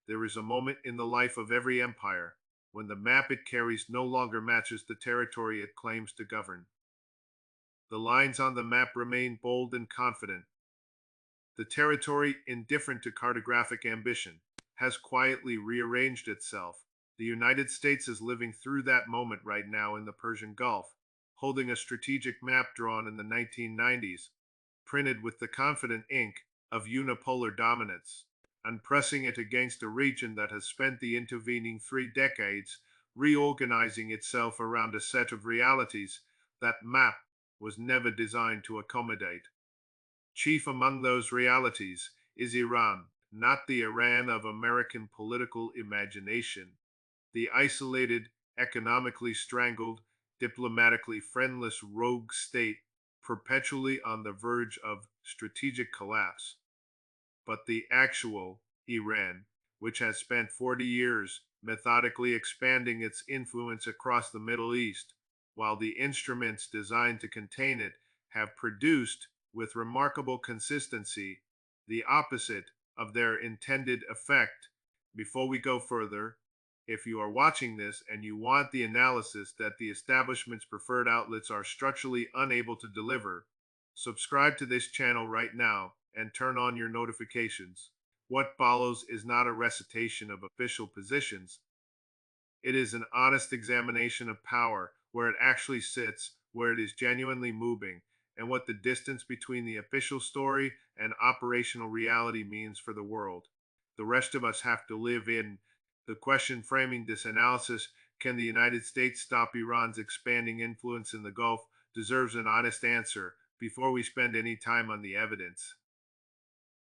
There is a moment in the life of every empire when the map it carries no longer matches the territory it claims to govern. The lines on the map remain bold and confident. The territory, indifferent to cartographic ambition, has quietly rearranged itself. The United States is living through that moment right now in the Persian Gulf, holding a strategic map drawn in the 1990s, printed with the confident ink of unipolar dominance, and pressing it against a region that has spent the intervening 3 decades reorganizing itself around a set of realities that map was never designed to accommodate. Chief among those realities is Iran, not the Iran of American political imagination, the isolated, economically strangled, diplomatically friendless rogue state perpetually on the verge of strategic collapse, but the actual Iran, which has spent 40 years methodically expanding its influence across the Middle East, while the instruments designed to contain it have produced, with remarkable consistency, the opposite of their intended effect. Before we go further, if you are watching this and you want the analysis that the establishment's preferred outlets are structurally unable to deliver, subscribe to this channel right now and turn on your notifications. What follows is not a recitation of official positions. It is an honest examination of power, where it actually sits, where it is genuinely moving, and what the distance between the official story and operational reality means for the world. The rest of us have to live in. The question framing this analysis, can the United States stop Iran's expanding influence in the Gulf, deserves an honest answer before we spend any time on the evidence.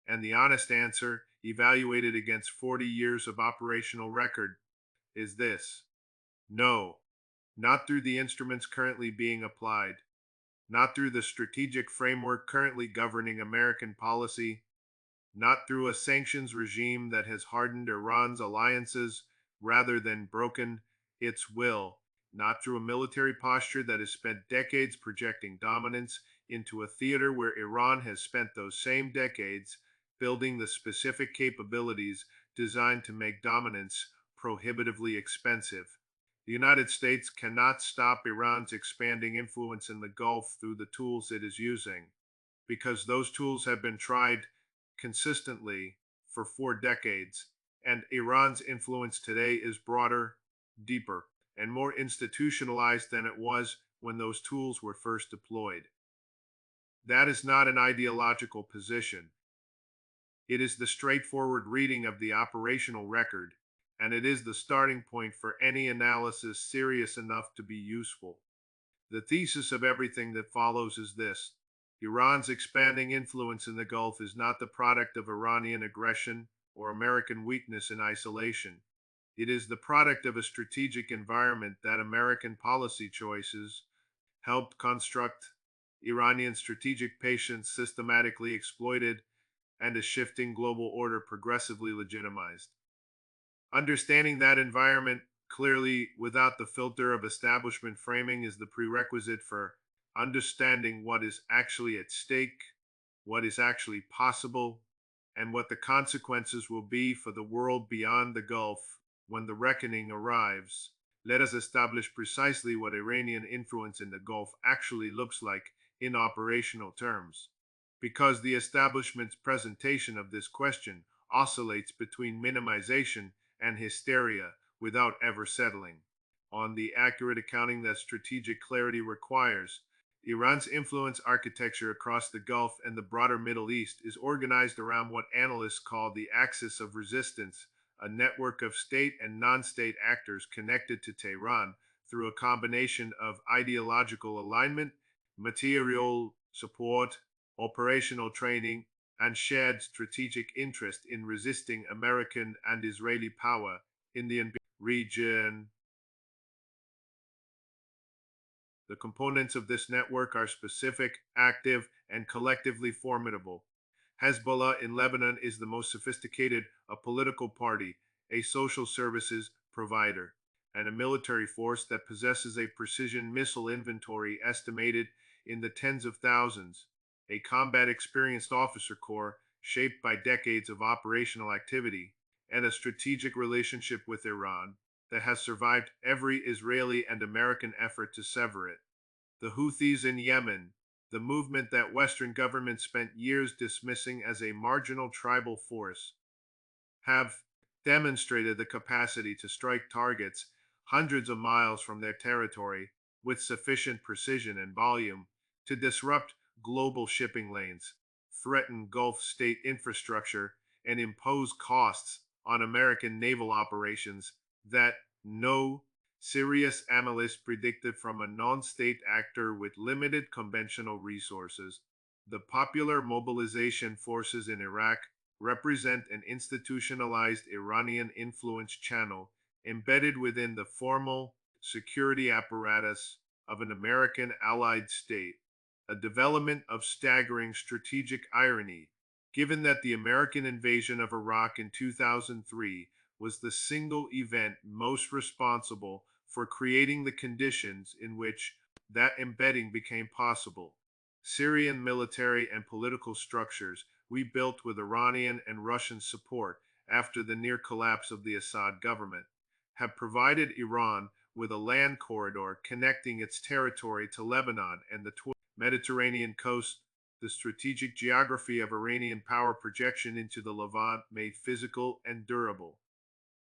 And the honest answer, evaluated against 40 years of operational record, is this: no, not through the instruments currently being applied, not through the strategic framework currently governing American policy, not through a sanctions regime that has hardened Iran's alliances rather than broken its will, not through a military posture that has spent decades projecting dominance into a theater where Iran has spent those same decades building the specific capabilities designed to make dominance prohibitively expensive. The United States cannot stop Iran's expanding influence in the Gulf through the tools it is using, because those tools have been tried consistently for 4 decades, and Iran's influence today is broader, deeper, and more institutionalized than it was when those tools were first deployed. That is not an ideological position. It is the straightforward reading of the operational record, and it is the starting point for any analysis serious enough to be useful. The thesis of everything that follows is this: Iran's expanding influence in the Gulf is not the product of Iranian aggression or American weakness in isolation. It is the product of a strategic environment that American policy choices helped construct, Iranian strategic patience systematically exploited, and a shifting global order progressively legitimized. Understanding that environment clearly without the filter of establishment framing is the prerequisite for understanding what is actually at stake, what is actually possible, and what the consequences will be for the world beyond the Gulf when the reckoning arrives. Let us establish precisely what Iranian influence in the Gulf actually looks like in operational terms, because the establishment's presentation of this question oscillates between minimization and hysteria without ever settling on the accurate accounting that strategic clarity requires. Iran's influence architecture across the Gulf and the broader Middle East is organized around what analysts call the axis of resistance, a network of state and non-state actors connected to Tehran through a combination of ideological alignment, material support, operational training, and shared strategic interest in resisting American and Israeli power in the region. The components of this network are specific, active, and collectively formidable. Hezbollah in Lebanon is the most sophisticated, a political party, a social services provider, and a military force that possesses a precision missile inventory estimated in the tens of thousands, a combat experienced officer corps shaped by decades of operational activity, and a strategic relationship with Iran that has survived every Israeli and American effort to sever it. The Houthis in Yemen, the movement that Western governments spent years dismissing as a marginal tribal force, have demonstrated the capacity to strike targets hundreds of miles from their territory with sufficient precision and volume to disrupt global shipping lanes, threaten Gulf state infrastructure, and impose costs on American naval operations that no serious analyst predicted from a non state actor with limited conventional resources. The popular mobilization forces in Iraq represent an institutionalized Iranian influence channel embedded within the formal security apparatus of an American allied state, a development of staggering strategic irony, given that the American invasion of Iraq in 2003 was the single event most responsible for creating the conditions in which that embedding became possible. Syrian military and political structures we built with Iranian and Russian support after the near collapse of the Assad government have provided Iran with a land corridor connecting its territory to Lebanon and the Mediterranean coast. The strategic geography of Iranian power projection into the Levant made physical and durable.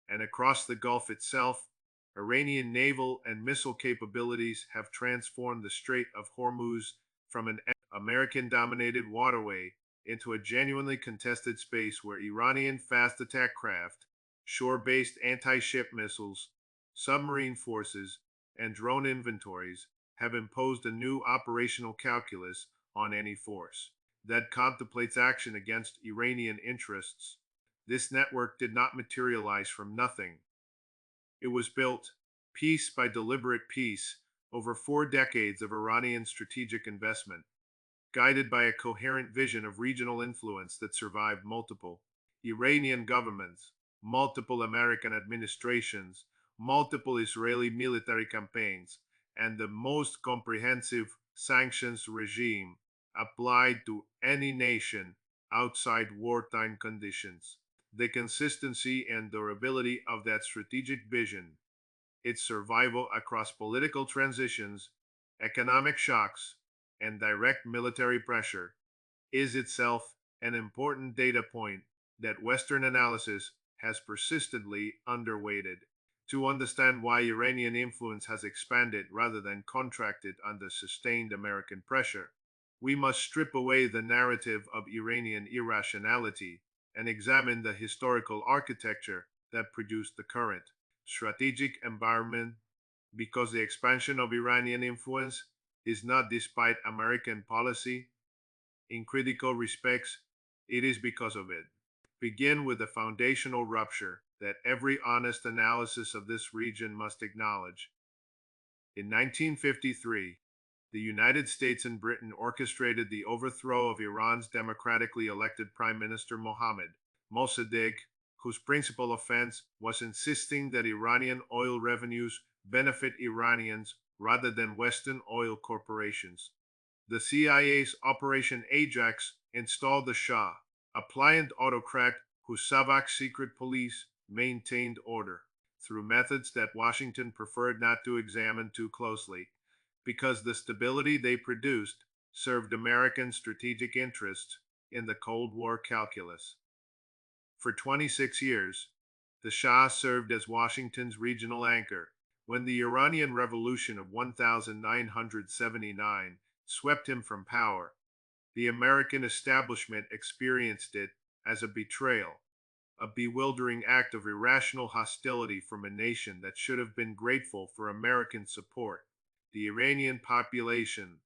And across the Gulf itself, Iranian naval and missile capabilities have transformed the Strait of Hormuz from an American-dominated waterway into a genuinely contested space where Iranian fast attack craft, shore-based anti-ship missiles, submarine forces, and drone inventories have imposed a new operational calculus on any force that contemplates action against Iranian interests. This network did not materialize from nothing. It was built, piece by deliberate piece, over 4 decades of Iranian strategic investment, guided by a coherent vision of regional influence that survived multiple Iranian governments, multiple American administrations, multiple Israeli military campaigns, and the most comprehensive sanctions regime applied to any nation outside wartime conditions. The consistency and durability of that strategic vision, its survival across political transitions, economic shocks, and direct military pressure, is itself an important data point that Western analysis has persistently underweighted. To understand why Iranian influence has expanded rather than contracted under sustained American pressure, we must strip away the narrative of Iranian irrationality and examine the historical architecture that produced the current strategic environment, because the expansion of Iranian influence is not despite American policy. In critical respects, it is because of it. Begin with the foundational rupture that every honest analysis of this region must acknowledge. In 1953, the United States and Britain orchestrated the overthrow of Iran's democratically elected Prime Minister Mohammad Mossadegh, whose principal offense was insisting that Iranian oil revenues benefit Iranians rather than Western oil corporations. The CIA's Operation Ajax installed the Shah, a pliant autocrat whose Savak secret police maintained order through methods that Washington preferred not to examine too closely, because the stability they produced served American strategic interests in the Cold War calculus. For 26 years, the Shah served as Washington's regional anchor. When the Iranian Revolution of 1979 swept him from power, the American establishment experienced it as a betrayal, a bewildering act of irrational hostility from a nation that should have been grateful for American support. The Iranian population,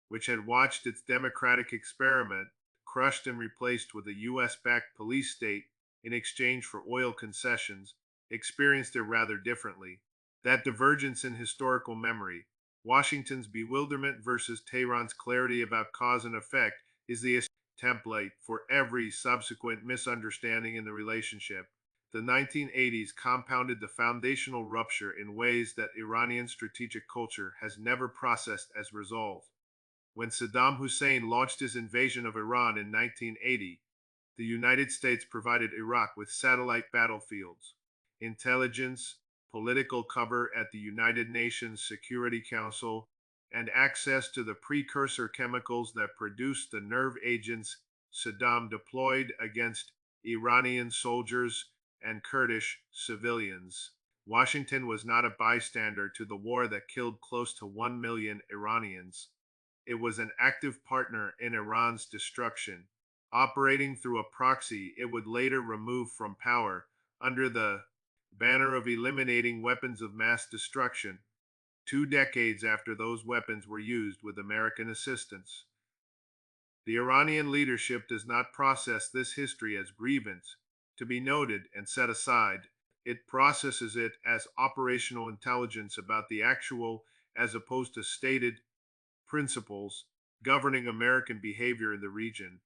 which had watched its democratic experiment crushed and replaced with a US-backed police state in exchange for oil concessions, experienced it rather differently. That divergence in historical memory, Washington's bewilderment versus Tehran's clarity about cause and effect, is the template for every subsequent misunderstanding in the relationship. The 1980s compounded the foundational rupture in ways that Iranian strategic culture has never processed as resolved. When Saddam Hussein launched his invasion of Iran in 1980, The United States provided Iraq with satellite battlefields, intelligence, political cover at the United Nations Security Council, and access to the precursor chemicals that produced the nerve agents Saddam deployed against Iranian soldiers and Kurdish civilians. Washington was not a bystander to the war that killed close to 1 million Iranians. It was an active partner in Iran's destruction. Operating through a proxy it would later remove from power under the banner of eliminating weapons of mass destruction, 2 decades after those weapons were used with American assistance. The Iranian leadership does not process this history as grievance, to be noted and set aside. It processes it as operational intelligence about the actual, as opposed to stated, principles governing American behavior in the region.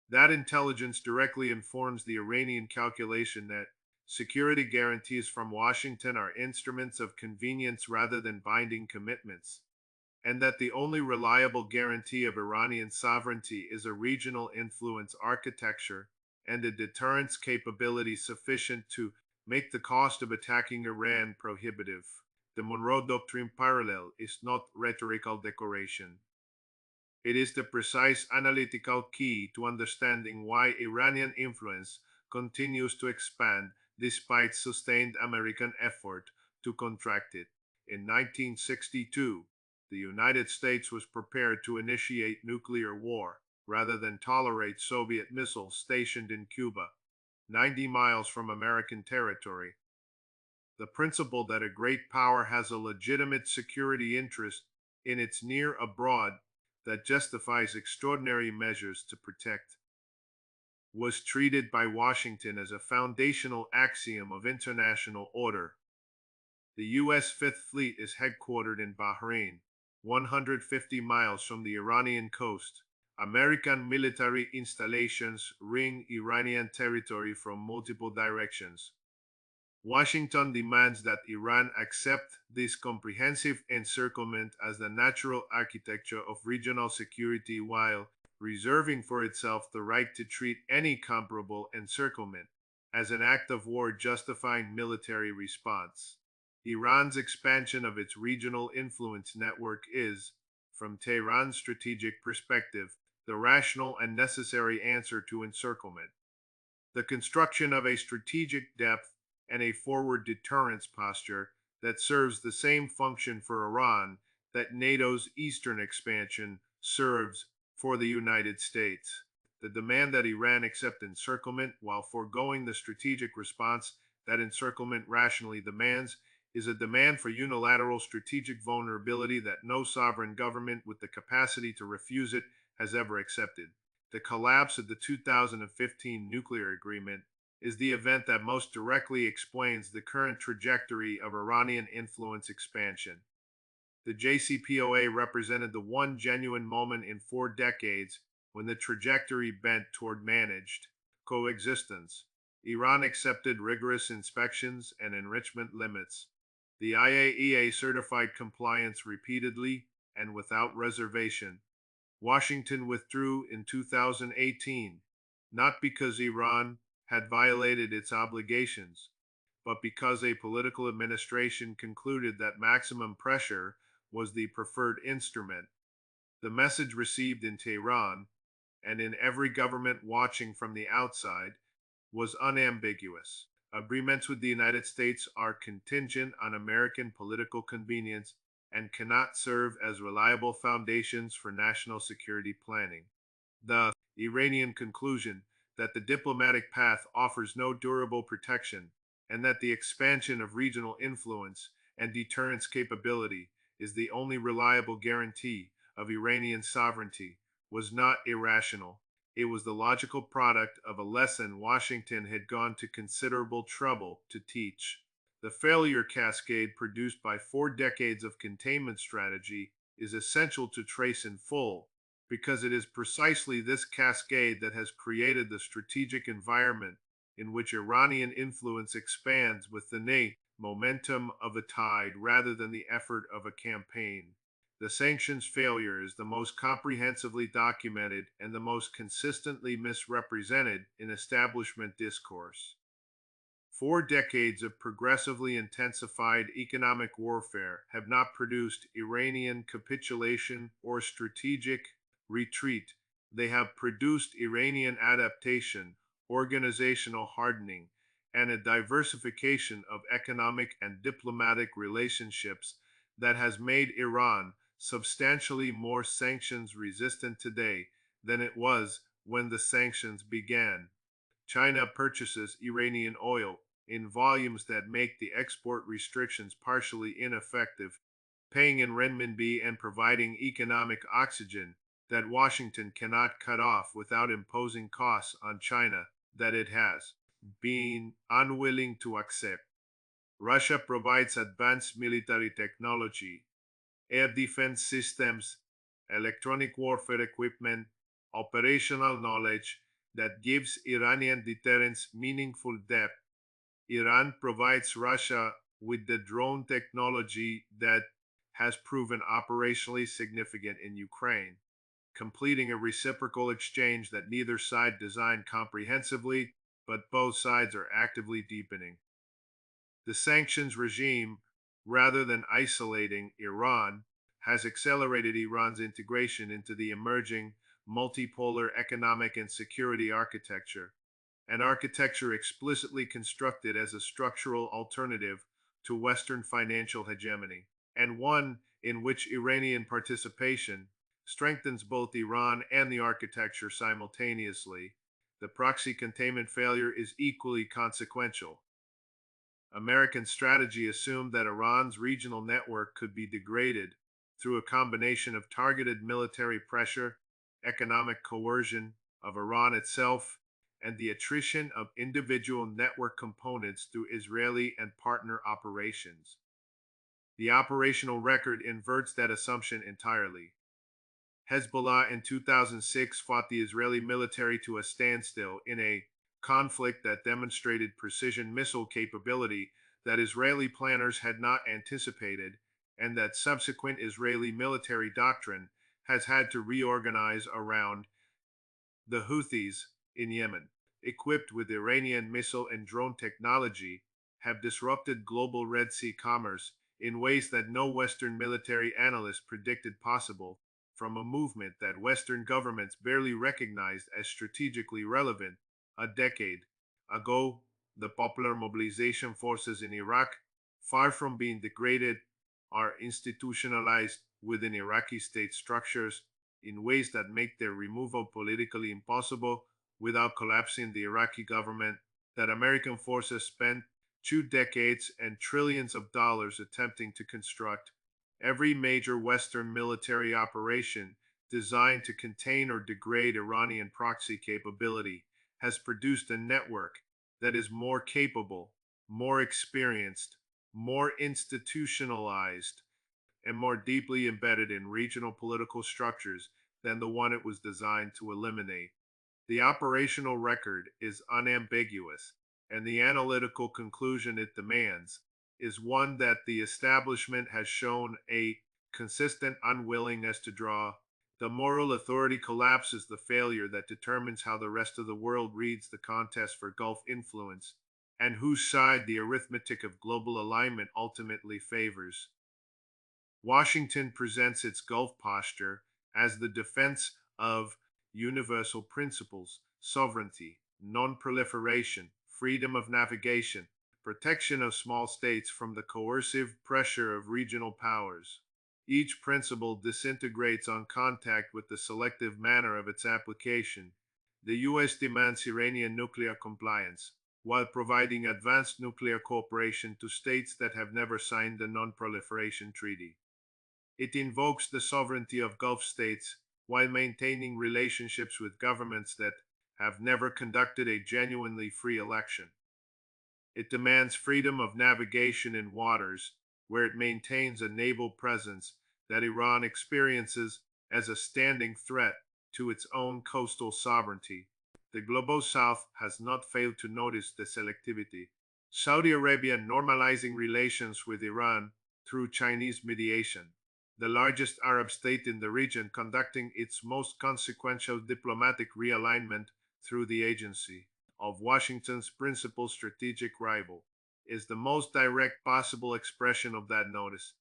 That intelligence directly informs the Iranian calculation that security guarantees from Washington are instruments of convenience rather than binding commitments, and that the only reliable guarantee of Iranian sovereignty is a regional influence architecture and a deterrence capability sufficient to make the cost of attacking Iran prohibitive. The Monroe Doctrine parallel is not rhetorical decoration. It is the precise analytical key to understanding why Iranian influence continues to expand despite sustained American effort to contract it. In 1962, the United States was prepared to initiate nuclear war rather than tolerate Soviet missiles stationed in Cuba, 90 miles from American territory. The principle that a great power has a legitimate security interest in its near abroad that justifies extraordinary measures to protect was treated by Washington as a foundational axiom of international order. The U.S. Fifth Fleet is headquartered in Bahrain, 150 miles from the Iranian coast. American military installations ring Iranian territory from multiple directions. Washington demands that Iran accept this comprehensive encirclement as the natural architecture of regional security while reserving for itself the right to treat any comparable encirclement as an act of war justifying military response. Iran's expansion of its regional influence network is, from Tehran's strategic perspective, the rational and necessary answer to encirclement. The construction of a strategic depth and a forward deterrence posture that serves the same function for Iran that NATO's eastern expansion serves for the United States. The demand that Iran accept encirclement while foregoing the strategic response that encirclement rationally demands is a demand for unilateral strategic vulnerability that no sovereign government with the capacity to refuse it has ever accepted. The collapse of the 2015 nuclear agreement is the event that most directly explains the current trajectory of Iranian influence expansion. The JCPOA represented the one genuine moment in 4 decades when the trajectory bent toward managed coexistence. Iran accepted rigorous inspections and enrichment limits. The IAEA certified compliance repeatedly and without reservation. Washington withdrew in 2018, not because Iran had violated its obligations, but because a political administration concluded that maximum pressure was the preferred instrument. The message received in Tehran, and in every government watching from the outside, was unambiguous. Agreements with the United States are contingent on American political convenience and cannot serve as reliable foundations for national security planning. The Iranian conclusion that the diplomatic path offers no durable protection, and that the expansion of regional influence and deterrence capability is the only reliable guarantee of Iranian sovereignty, was not irrational. It was the logical product of a lesson Washington had gone to considerable trouble to teach. The failure cascade produced by 4 decades of containment strategy is essential to trace in full, because it is precisely this cascade that has created the strategic environment in which Iranian influence expands with the momentum of a tide rather than the effort of a campaign. The sanctions failure is the most comprehensively documented and the most consistently misrepresented in establishment discourse. 4 decades of progressively intensified economic warfare have not produced Iranian capitulation or strategic retreat. They have produced Iranian adaptation, organizational hardening, and a diversification of economic and diplomatic relationships that has made Iran substantially more sanctions resistant today than it was when the sanctions began. China purchases Iranian oil in volumes that make the export restrictions partially ineffective, paying in renminbi and providing economic oxygen that Washington cannot cut off without imposing costs on China that it has been unwilling to accept. Russia provides advanced military technology, air defense systems, electronic warfare equipment, operational knowledge that gives Iranian deterrence meaningful depth. Iran provides Russia with the drone technology that has proven operationally significant in Ukraine, completing a reciprocal exchange that neither side designed comprehensively, but both sides are actively deepening. The sanctions regime, rather than isolating Iran, has accelerated Iran's integration into the emerging multipolar economic and security architecture, an architecture explicitly constructed as a structural alternative to Western financial hegemony, and one in which Iranian participation strengthens both Iran and the architecture simultaneously. The proxy containment failure is equally consequential. American strategy assumed that Iran's regional network could be degraded through a combination of targeted military pressure, economic coercion of Iran itself, and the attrition of individual network components through Israeli and partner operations. The operational record inverts that assumption entirely. Hezbollah in 2006 fought the Israeli military to a standstill in a conflict that demonstrated precision missile capability that Israeli planners had not anticipated, and that subsequent Israeli military doctrine has had to reorganize around. The Houthis in Yemen, equipped with Iranian missile and drone technology, have disrupted global Red Sea commerce in ways that no Western military analyst predicted possible, from a movement that Western governments barely recognized as strategically relevant a decade ago. The popular mobilization forces in Iraq, far from being degraded, are institutionalized within Iraqi state structures in ways that make their removal politically impossible without collapsing the Iraqi government that American forces spent 2 decades and trillions of dollars attempting to construct. Every major Western military operation designed to contain or degrade Iranian proxy capability has produced a network that is more capable, more experienced, more institutionalized, and more deeply embedded in regional political structures than the one it was designed to eliminate. The operational record is unambiguous, and the analytical conclusion it demands is one that the establishment has shown a consistent unwillingness to draw. The moral authority collapse is the failure that determines how the rest of the world reads the contest for Gulf influence, and whose side the arithmetic of global alignment ultimately favors. Washington presents its Gulf posture as the defense of universal principles, sovereignty, non-proliferation, freedom of navigation, protection of small states from the coercive pressure of regional powers. Each principle disintegrates on contact with the selective manner of its application. The U.S. demands Iranian nuclear compliance, while providing advanced nuclear cooperation to states that have never signed the Non-Proliferation Treaty. It invokes the sovereignty of Gulf states while maintaining relationships with governments that have never conducted a genuinely free election. It demands freedom of navigation in waters where it maintains a naval presence that Iran experiences as a standing threat to its own coastal sovereignty. The Global South has not failed to notice the selectivity. Saudi Arabia normalizing relations with Iran through Chinese mediation. the largest Arab state in the region conducting its most consequential diplomatic realignment through the agency of Washington's principal strategic rival, is the most direct possible expression of that notice.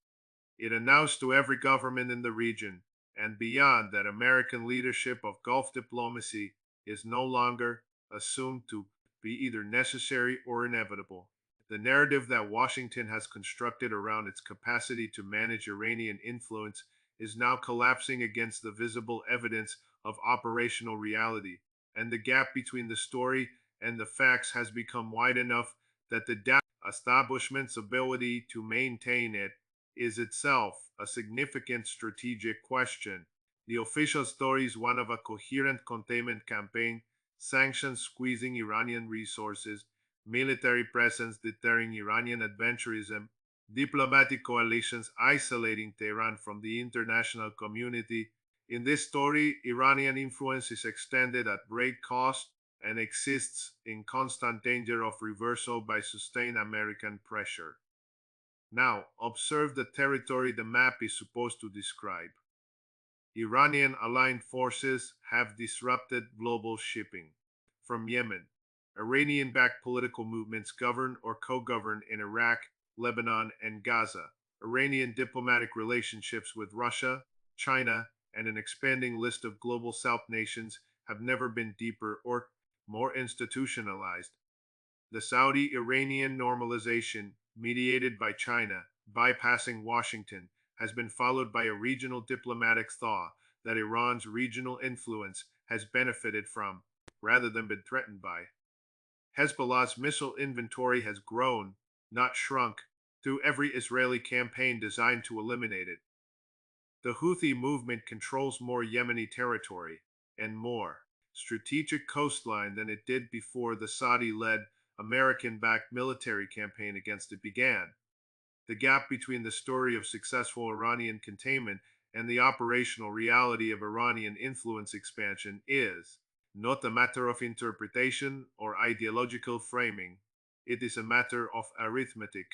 It announced to every government in the region and beyond that American leadership of Gulf diplomacy is no longer assumed to be either necessary or inevitable. The narrative that Washington has constructed around its capacity to manage Iranian influence is now collapsing against the visible evidence of operational reality, and the gap between the story and the facts has become wide enough that the establishment's ability to maintain it is itself a significant strategic question. The official story is one of a coherent containment campaign, sanctions squeezing Iranian resources, military presence deterring Iranian adventurism, diplomatic coalitions isolating Tehran from the international community. In this story, Iranian influence is extended at great cost and exists in constant danger of reversal by sustained American pressure. Now, observe the territory the map is supposed to describe. Iranian aligned forces have disrupted global shipping. From Yemen, Iranian backed political movements govern or co govern in Iraq, Lebanon, and Gaza. Iranian diplomatic relationships with Russia, China, and an expanding list of global South nations have never been deeper or more institutionalized. The Saudi-Iranian normalization, mediated by China, bypassing Washington, has been followed by a regional diplomatic thaw that Iran's regional influence has benefited from, rather than been threatened by. Hezbollah's missile inventory has grown, not shrunk, through every Israeli campaign designed to eliminate it. The Houthi movement controls more Yemeni territory, and more strategic coastline than it did before the Saudi-led American-backed military campaign against it began. The gap between the story of successful Iranian containment and the operational reality of Iranian influence expansion is not a matter of interpretation or ideological framing. It is a matter of arithmetic.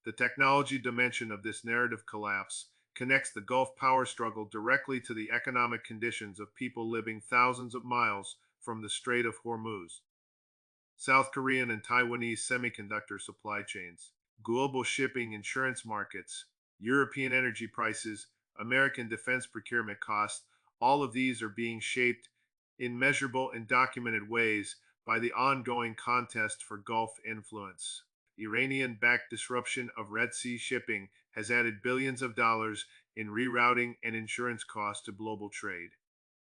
The technology dimension of this narrative collapse connects the Gulf power struggle directly to the economic conditions of people living thousands of miles from the Strait of Hormuz. South Korean and Taiwanese semiconductor supply chains, global shipping insurance markets, European energy prices, American defense procurement costs, all of these are being shaped in measurable and documented ways by the ongoing contest for Gulf influence. Iranian backed disruption of Red Sea shipping has added billions of dollars in rerouting and insurance costs to global trade.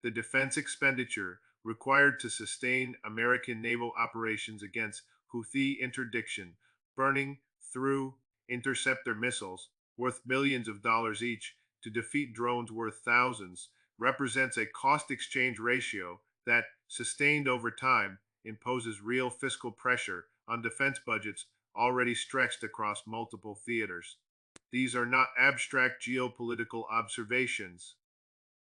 The defense expenditure required to sustain American naval operations against Houthi interdiction, burning through interceptor missiles worth millions of dollars each to defeat drones worth thousands, represents a cost exchange ratio that, sustained over time, imposes real fiscal pressure on defense budgets already stretched across multiple theaters. These are not abstract geopolitical observations.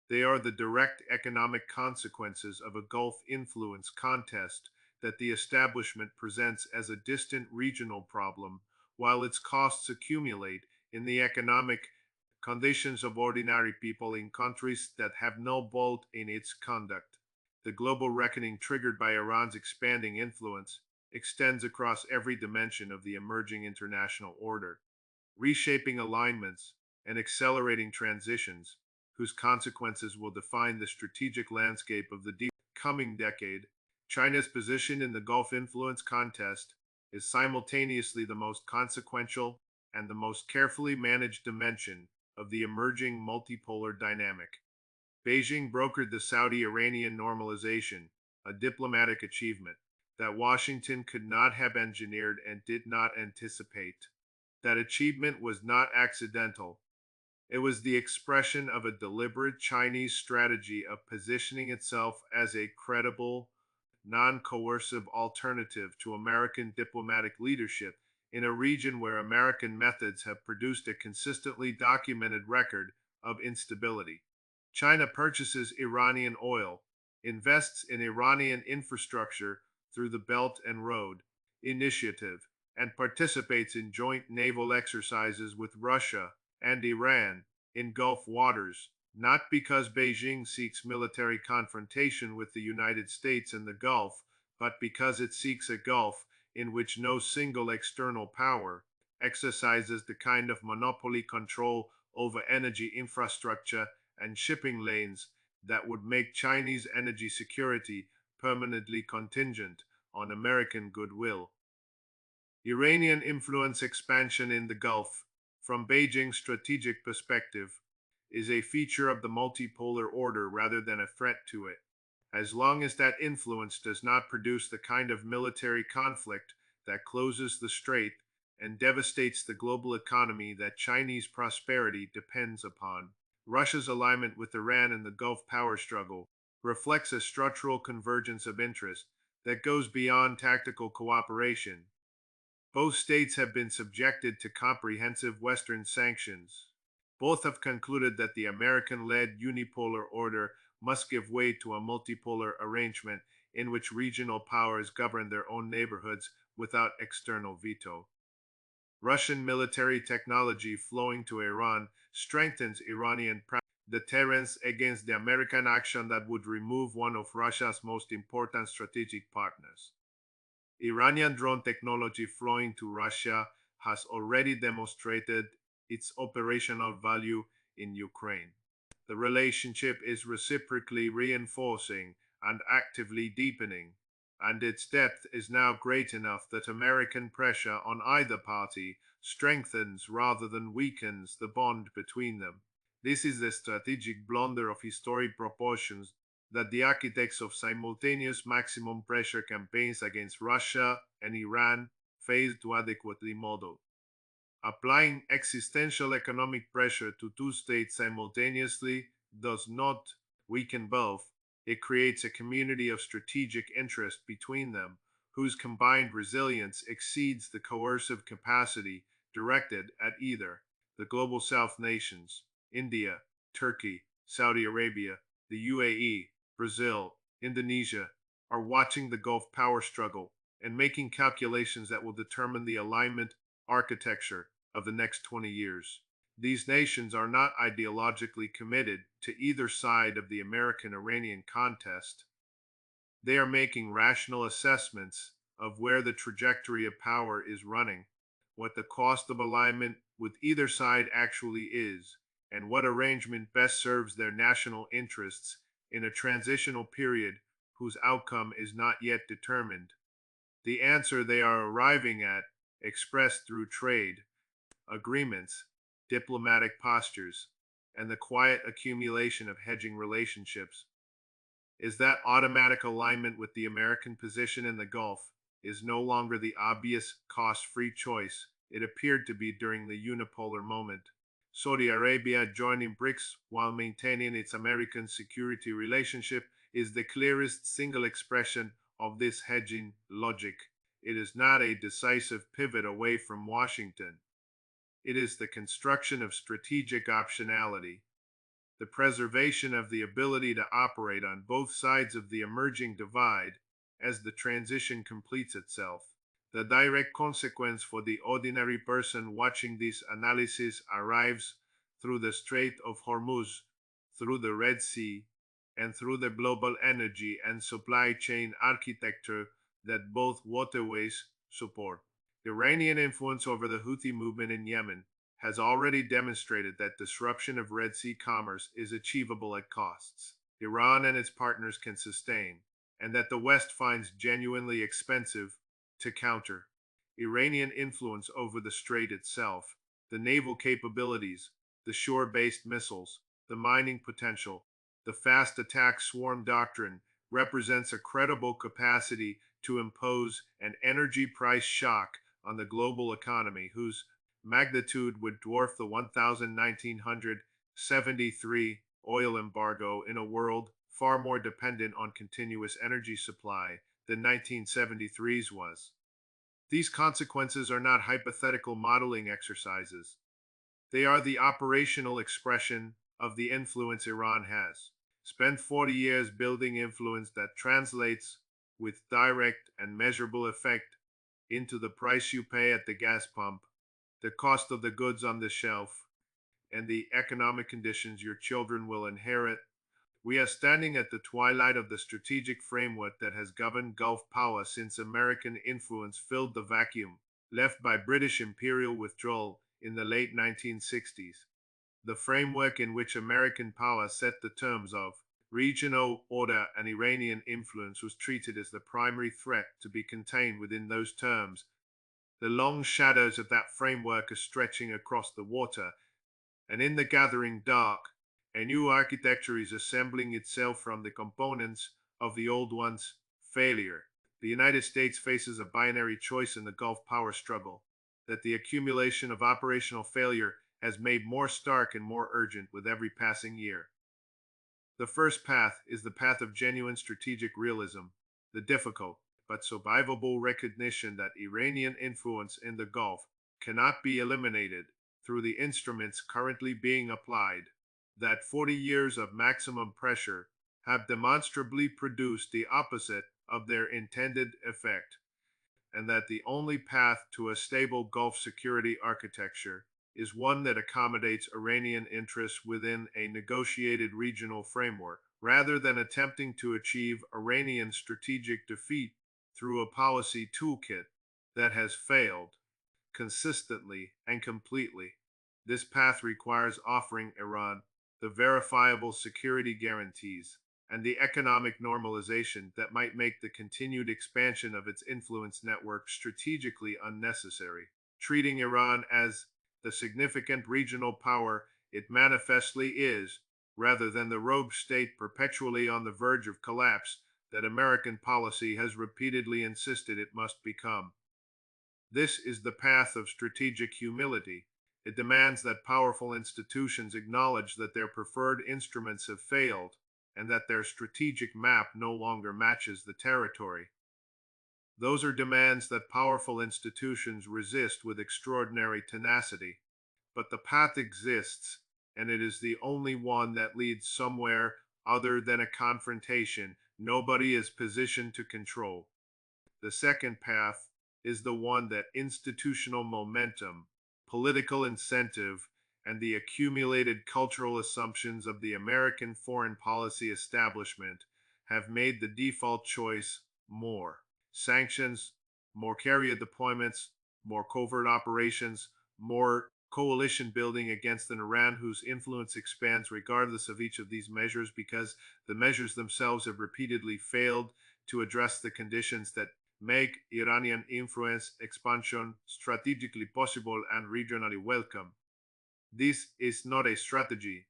They are the direct economic consequences of a Gulf influence contest that the establishment presents as a distant regional problem, while its costs accumulate in the economic conditions of ordinary people in countries that have no bolt in its conduct. The global reckoning triggered by Iran's expanding influence extends across every dimension of the emerging international order, reshaping alignments and accelerating transitions whose consequences will define the strategic landscape of the coming decade. China's position in the Gulf influence contest is simultaneously the most consequential and the most carefully managed dimension of the emerging multipolar dynamic. Beijing brokered the Saudi-Iranian normalization, a diplomatic achievement that Washington could not have engineered and did not anticipate. That achievement was not accidental. It was the expression of a deliberate Chinese strategy of positioning itself as a credible, non coercive alternative to American diplomatic leadership in a region where American methods have produced a consistently documented record of instability. China purchases Iranian oil, invests in Iranian infrastructure through the Belt and Road Initiative, and participates in joint naval exercises with Russia and Iran. in Gulf waters, not because Beijing seeks military confrontation with the United States in the Gulf, but because it seeks a Gulf in which no single external power exercises the kind of monopoly control over energy infrastructure and shipping lanes that would make Chinese energy security permanently contingent on American goodwill. Iranian influence expansion in the Gulf, from Beijing's strategic perspective, is a feature of the multipolar order rather than a threat to it. As long as that influence does not produce the kind of military conflict that closes the strait and devastates the global economy that Chinese prosperity depends upon. Russia's alignment with Iran in the Gulf power struggle reflects a structural convergence of interest that goes beyond tactical cooperation. Both states have been subjected to comprehensive Western sanctions. Both have concluded that the American led unipolar order must give way to a multipolar arrangement in which regional powers govern their own neighborhoods without external veto. Russian military technology flowing to Iran strengthens Iranian deterrence against the American action that would remove one of Russia's most important strategic partners. Iranian drone technology flowing to Russia has already demonstrated its operational value in Ukraine. The relationship is reciprocally reinforcing and actively deepening, and its depth is now great enough that American pressure on either party strengthens rather than weakens the bond between them. This is the strategic blunder of historic proportions that the architects of simultaneous maximum pressure campaigns against Russia and Iran failed to adequately model. Applying existential economic pressure to two states simultaneously does not weaken both. It creates a community of strategic interest between them, whose combined resilience exceeds the coercive capacity directed at either. The global South nations, India, Turkey, Saudi Arabia, the UAE, Brazil, Indonesia, are watching the Gulf power struggle and making calculations that will determine the alignment architecture of the next 20 years. These nations are not ideologically committed to either side of the American-Iranian contest. They are making rational assessments of where the trajectory of power is running, what the cost of alignment with either side actually is, and what arrangement best serves their national interests in a transitional period whose outcome is not yet determined. The answer they are arriving at, expressed through trade, agreements, diplomatic postures, and the quiet accumulation of hedging relationships, is that automatic alignment with the American position in the Gulf is no longer the obvious cost-free choice it appeared to be during the unipolar moment. Saudi Arabia joining BRICS while maintaining its American security relationship is the clearest single expression of this hedging logic. It is not a decisive pivot away from Washington. It is the construction of strategic optionality, the preservation of the ability to operate on both sides of the emerging divide as the transition completes itself. The direct consequence for the ordinary person watching this analysis arrives through the Strait of Hormuz, through the Red Sea, and through the global energy and supply chain architecture that both waterways support. Iranian influence over the Houthi movement in Yemen has already demonstrated that disruption of Red Sea commerce is achievable at costs Iran and its partners can sustain, and that the West finds genuinely expensive to counter. Iranian influence over the strait itself, the naval capabilities, the shore-based missiles, the mining potential, the fast attack swarm doctrine represents a credible capacity to impose an energy price shock on the global economy whose magnitude would dwarf the 1973 oil embargo in a world far more dependent on continuous energy supply than 1973's was. These consequences are not hypothetical modeling exercises. They are the operational expression of the influence Iran has. Spent 40 years building influence that translates with direct and measurable effect into the price you pay at the gas pump, the cost of the goods on the shelf, and the economic conditions your children will inherit. We are standing at the twilight of the strategic framework that has governed Gulf power since American influence filled the vacuum left by British imperial withdrawal in the late 1960s. The framework in which American power set the terms of regional order and Iranian influence was treated as the primary threat to be contained within those terms. The long shadows of that framework are stretching across the water, and in the gathering dark, a new architecture is assembling itself from the components of the old one's failure. The United States faces a binary choice in the Gulf power struggle that the accumulation of operational failure has made more stark and more urgent with every passing year. The first path is the path of genuine strategic realism, the difficult but survivable recognition that Iranian influence in the Gulf cannot be eliminated through the instruments currently being applied, that 40 years of maximum pressure have demonstrably produced the opposite of their intended effect, and that the only path to a stable Gulf security architecture is one that accommodates Iranian interests within a negotiated regional framework, rather than attempting to achieve Iranian strategic defeat through a policy toolkit that has failed consistently and completely. This path requires offering Iran the verifiable security guarantees and the economic normalization that might make the continued expansion of its influence network strategically unnecessary. Treating Iran as the significant regional power it manifestly is, rather than the rogue state perpetually on the verge of collapse that American policy has repeatedly insisted it must become. This is the path of strategic humility. It demands that powerful institutions acknowledge that their preferred instruments have failed and that their strategic map no longer matches the territory. Those are demands that powerful institutions resist with extraordinary tenacity. But the path exists, and it is the only one that leads somewhere other than a confrontation nobody is positioned to control. The second path is the one that institutional momentum, political incentive, and the accumulated cultural assumptions of the American foreign policy establishment have made the default choice: more sanctions, more carrier deployments, more covert operations, more coalition building against an Iran whose influence expands regardless of each of these measures, because the measures themselves have repeatedly failed to address the conditions that make Iranian influence expansion strategically possible and regionally welcome. This is not a strategy,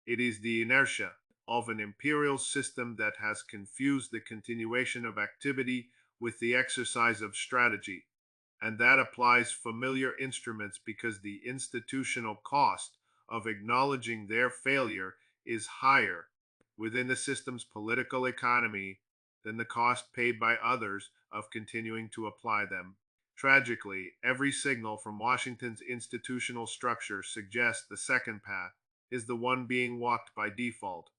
it is the inertia of an imperial system that has confused the continuation of activity with the exercise of strategy, and that applies familiar instruments because the institutional cost of acknowledging their failure is higher within the system's political economy than the cost paid by others of continuing to apply them. Tragically, every signal from Washington's institutional structure suggests the second path is the one being walked by default.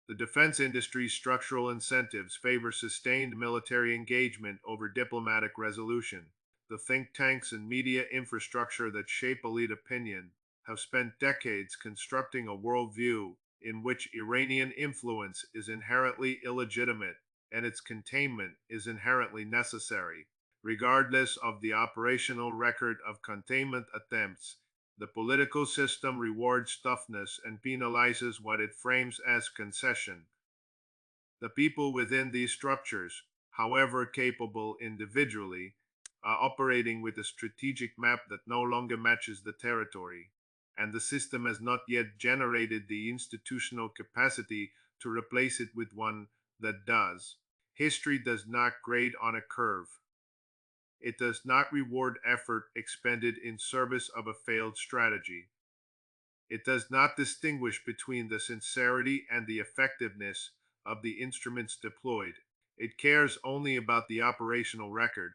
The defense industry's structural incentives favor sustained military engagement over diplomatic resolution. The think tanks and media infrastructure that shape elite opinion have spent decades constructing a worldview in which Iranian influence is inherently illegitimate and its containment is inherently necessary. Regardless of the operational record of containment attempts, the political system rewards toughness and penalizes what it frames as concession. The people within these structures, however capable individually, are operating with a strategic map that no longer matches the territory, and the system has not yet generated the institutional capacity to replace it with one that does. History does not grade on a curve. It does not reward effort expended in service of a failed strategy. It does not distinguish between the sincerity and the effectiveness of the instruments deployed. It cares only about the operational record,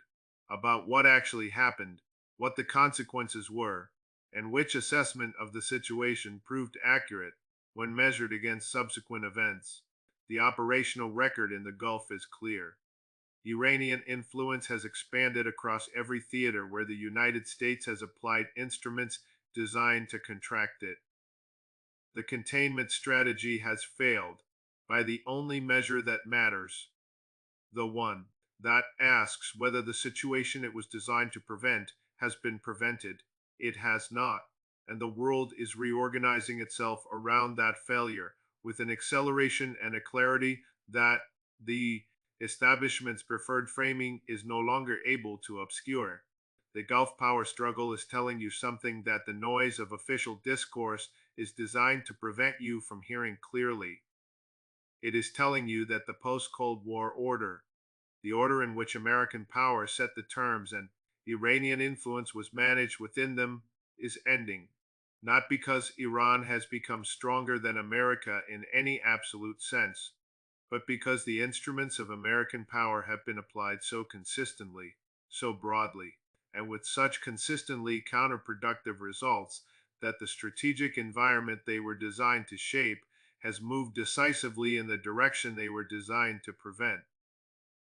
about what actually happened, what the consequences were, and which assessment of the situation proved accurate when measured against subsequent events. The operational record in the Gulf is clear. Iranian influence has expanded across every theater where the United States has applied instruments designed to contract it. The containment strategy has failed by the only measure that matters, the one that asks whether the situation it was designed to prevent has been prevented. It has not, and the world is reorganizing itself around that failure with an acceleration and a clarity that the establishment's preferred framing is no longer able to obscure. The Gulf power struggle is telling you something that the noise of official discourse is designed to prevent you from hearing clearly. It is telling you that the post Cold War order, the order in which American power set the terms and Iranian influence was managed within them, is ending. Not because Iran has become stronger than America in any absolute sense, but because the instruments of American power have been applied so consistently, so broadly, and with such consistently counterproductive results that the strategic environment they were designed to shape has moved decisively in the direction they were designed to prevent.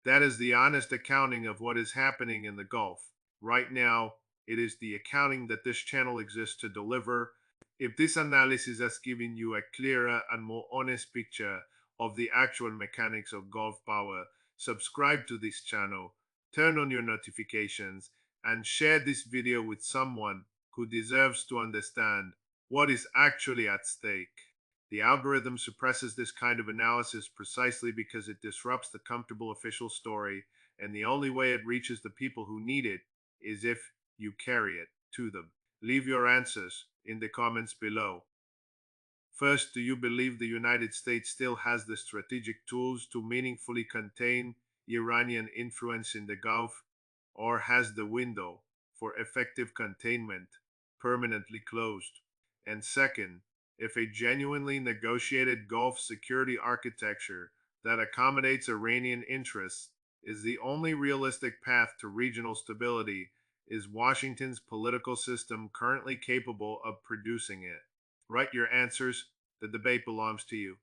That is the honest accounting of what is happening in the Gulf. Right now, it is the accounting that this channel exists to deliver. If this analysis has given you a clearer and more honest picture of the actual mechanics of Gulf power, subscribe to this channel, turn on your notifications, and share this video with someone who deserves to understand what is actually at stake. The algorithm suppresses this kind of analysis precisely because it disrupts the comfortable official story, and the only way it reaches the people who need it is if you carry it to them. Leave your answers in the comments below. First, do you believe the United States still has the strategic tools to meaningfully contain Iranian influence in the Gulf, or has the window for effective containment permanently closed? And second, if a genuinely negotiated Gulf security architecture that accommodates Iranian interests is the only realistic path to regional stability, is Washington's political system currently capable of producing it? Write your answers. The debate belongs to you.